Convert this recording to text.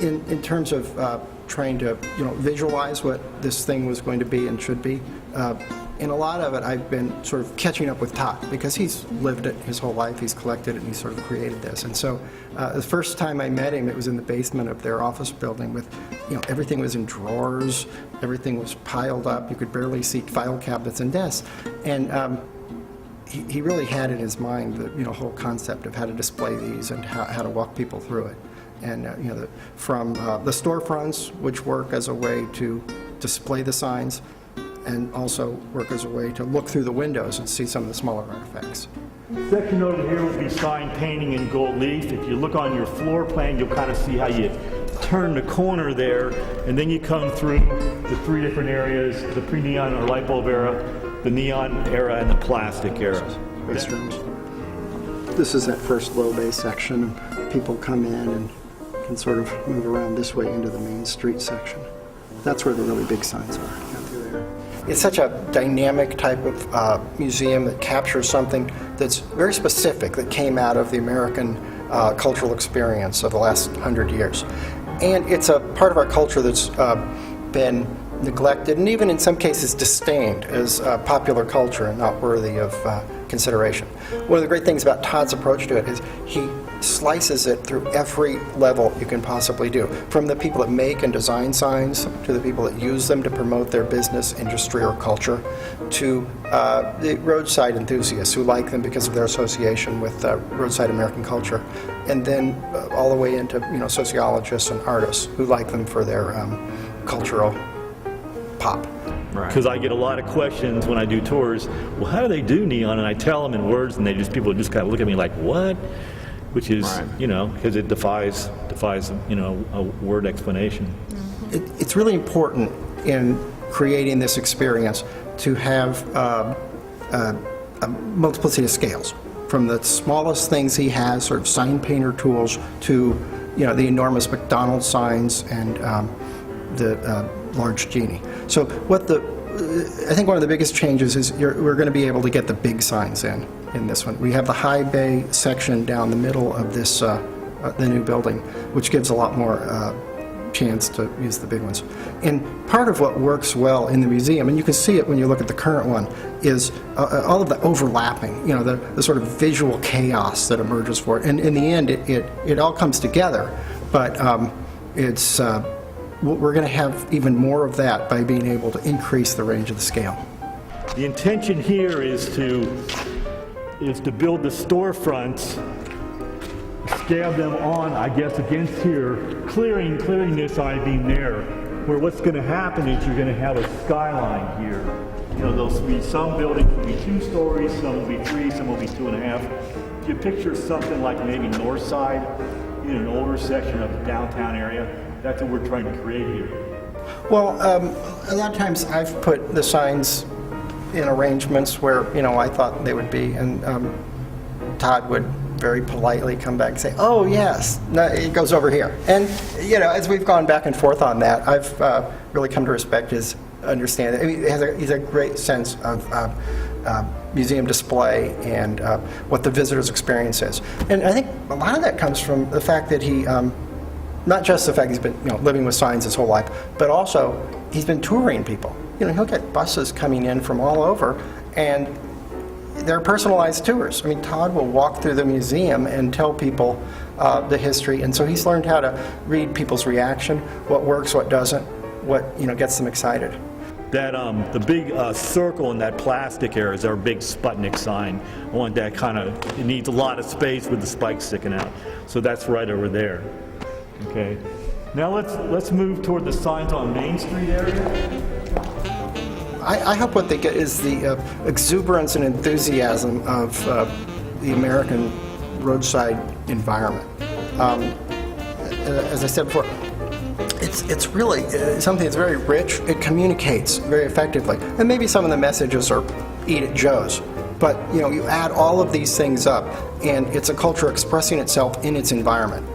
In terms of trying to visualize what this thing was going to be and should be, in a lot of it I've been sort of catching up with Todd because he's lived it his whole life, he's collected it, and he's sort of created this. And so the first time I met him, it was in the basement of their office building with, everything was in drawers, everything was piled up, you could barely see file cabinets and desks. And he really had in his mind the whole concept of how to display these and how to walk people through it. And from the storefronts, which work as a way to display the signs, and also work as a way to look through the windows and see some of the smaller artifacts. Section over here would be sign painting in gold leaf. If you look on your floor plan, you'll kind of see how you turn the corner there, and then you come through the three different areas: the pre-neon or light bulb era, the neon era, and the plastic era. Base rooms. This is that first low bay section. People come in and can sort of move around this way into the main street section. That's where the really big signs are. Through there. It's such a dynamic type of museum that captures something that's very specific that came out of the American cultural experience of the last 100 years. And it's a part of our culture that's been neglected and even in some cases disdained as popular culture and not worthy of consideration. One of the great things about Todd's approach to it is he slices it through every level you can possibly do, from the people that make and design signs to the people that use them to promote their business, industry, or culture, to the roadside enthusiasts who like them because of their association with roadside American culture, and then all the way into sociologists and artists who like them for their cultural pop. Because I get a lot of questions when I do tours. Well, how do they do neon? And I tell them in words, and people just kind of look at me like, "What?" Which is, because it defies a word explanation. It's really important in creating this experience to have a multiplicity of scales, from the smallest things he has, sort of sign painter tools, to the enormous McDonald's signs and the large genie. So I think one of the biggest changes is we're going to be able to get the big signs in this one. We have the high bay section down the middle of this the new building, which gives a lot more chance to use the big ones. And part of what works well in the museum, and you can see it when you look at the current one, is all of the overlapping, the sort of visual chaos that emerges for it. And in the end, it all comes together, but we're going to have even more of that by being able to increase the range of the scale. The intention here is to build the storefronts, scale them on, I guess, against here, clearing this I-beam there, where what's going to happen is you're going to have a skyline here. There'll be some buildings will be 2 stories, some will be 3, some will be 2.5. If you picture something like maybe North Side in an older section of the downtown area, that's what we're trying to create here. Well, a lot of times I've put the signs in arrangements where, I thought they would be, and Todd would very politely come back and say, "Oh, yes, no, it goes over here." And, as we've gone back and forth on that, I've really come to respect his understanding. I mean, he's a great sense of museum display and what the visitor's experience is. And I think a lot of that comes from the fact that he, not just the fact he's been living with signs his whole life, but also he's been touring people. He'll get buses coming in from all over, and they're personalized tours. I mean, Todd will walk through the museum and tell people the history, and so he's learned how to read people's reaction, what works, what doesn't, what gets them excited. That the big circle in that plastic area is our big Sputnik sign. I want that it needs a lot of space with the spikes sticking out. So that's right over there. Okay. Now let's move toward the signs on Main Street area. I hope what they get is the exuberance and enthusiasm of the American roadside environment. As I said before, it's really something that's very rich. It communicates very effectively. And maybe some of the messages are eat at Joe's. But you add all of these things up, and it's a culture expressing itself in its environment.